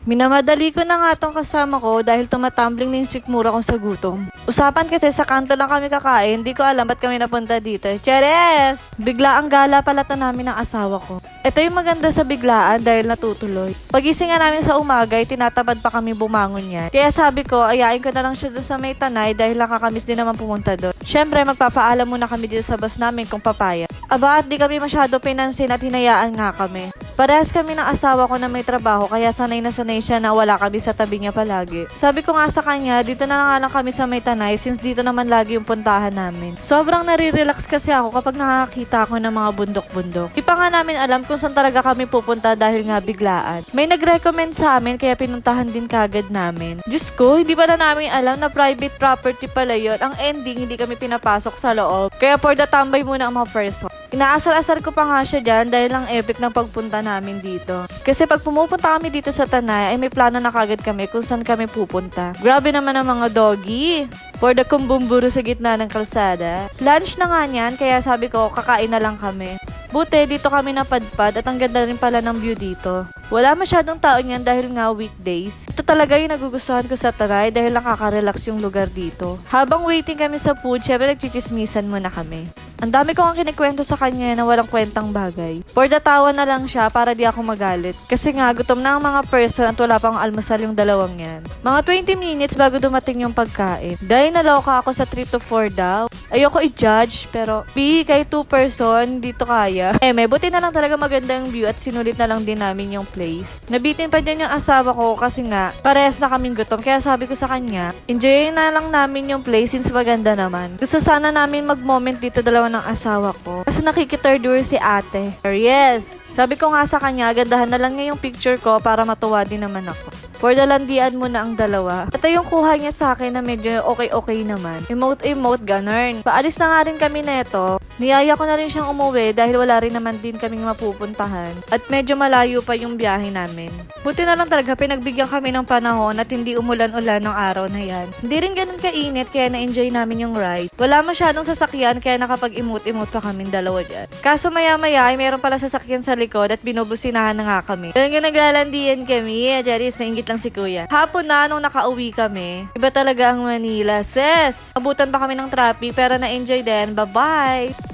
Minamadali ko na nga tong kasama ko dahil tumatumbling na yung sikmura ko sa gutom. Usapan kasi sa kanto lang kami kakain, di ko alam ba't kami napunta dito. Cheres! Bigla ang gala pala to namin ng asawa ko. Ito yung maganda sa biglaan dahil natutuloy. Pagising nga namin sa umaga, tinatabad pa kami bumangon yan. Kaya sabi ko, ayain ko na lang siya doon sa may Tanay dahil nakakamiss din naman pumunta doon. Syempre, magpapaalam muna kami dito sa bus namin kung papaya. Aba, at di kami masyado pinansin at hinayaan nga kami. Parehas kami ng asawa ko na may trabaho kaya sanay na sanay siya na wala kami sa tabi niya palagi. Sabi ko nga sa kanya, dito na nga lang kami sa may Tanay since dito naman lagi yung puntahan namin. Sobrang nare-relax kasi ako kapag nakakita ako ng mga bundok-bundok. Di pa nga namin alam kung saan talaga kami pupunta dahil nga biglaan. May nag-recommend sa amin kaya pinuntahan din kagad namin. Diyos ko, hindi pala namin alam na private property pala yun. Ang ending, hindi kami pinapasok sa loob. Kaya for the tambay muna ang mga person. Inaasar-asar ko pa nga siya dyan dahil ang epic ng pagpunta namin dito. Kasi pag pumupunta kami dito sa Tanay, ay may plano na kagad kami kung saan kami pupunta. Grabe naman ang mga doggy. For the kumbumburo sa gitna ng kalsada. Lunch na nga niyan, kaya sabi ko, kakain na lang kami. Buti, dito kami napadpad at ang ganda rin pala ng view dito. Wala masyadong tao niyan dahil nga weekdays. Ito talaga yung nagugustuhan ko sa Tanay dahil nakaka-relax yung lugar dito. Habang waiting kami sa food, syempre nagchichismisan muna kami. Ang dami ko ang kinikwento sa kanya na walang kwentang bagay. For the tawa na lang siya para di ako magalit. Kasi nga, gutom na ang mga person at wala pang almusal yung dalawang yan. Mga 20 minutes bago dumating yung pagkain. Dahil naloka ako sa 3 to 4 daw. Ayoko i-judge, pero kahit 2 person, dito kaya. May buti na lang talaga maganda yung view at sinulit na lang din namin yung place. Nabitin pa din yung asawa ko kasi nga, parehas na kaming gutom. Kaya sabi ko sa kanya, enjoyin na lang namin yung place since maganda naman. Gusto sana namin mag-moment dito dalawa ng asawa ko. Kasi nakiki-third wheel si ate. Yes! Sabi ko nga sa kanya, gandahan na lang niya yung picture ko para matuwa din naman ako. For the landian muna ang dalawa. At yung kuha niya sa akin na medyo okay naman. Emote, ganun. Paalis na nga rin kami neto. Niyaya ko na rin siyang umuwi dahil wala rin naman din kaming mapupuntahan. At medyo malayo pa yung biyahe namin. Buti na lang talaga pinagbigyan kami ng panahon at hindi umulan-ulan ng araw na yan. Hindi rin ganun kainit kaya na-enjoy namin yung ride. Wala masyadong sasakyan kaya nakapag-emote pa kaming dalawa dyan. Kaso maya-maya ay meron pala sasakyan sa likod at binubusinahan na nga kami. Ganun yung naglalandian kami. Charis, nainggit lang si kuya. Hapon na nung nakauwi kami. Iba talaga ang Manila. Sis! Abutan pa kami ng traffic pero na-enjoy din. Bye-bye!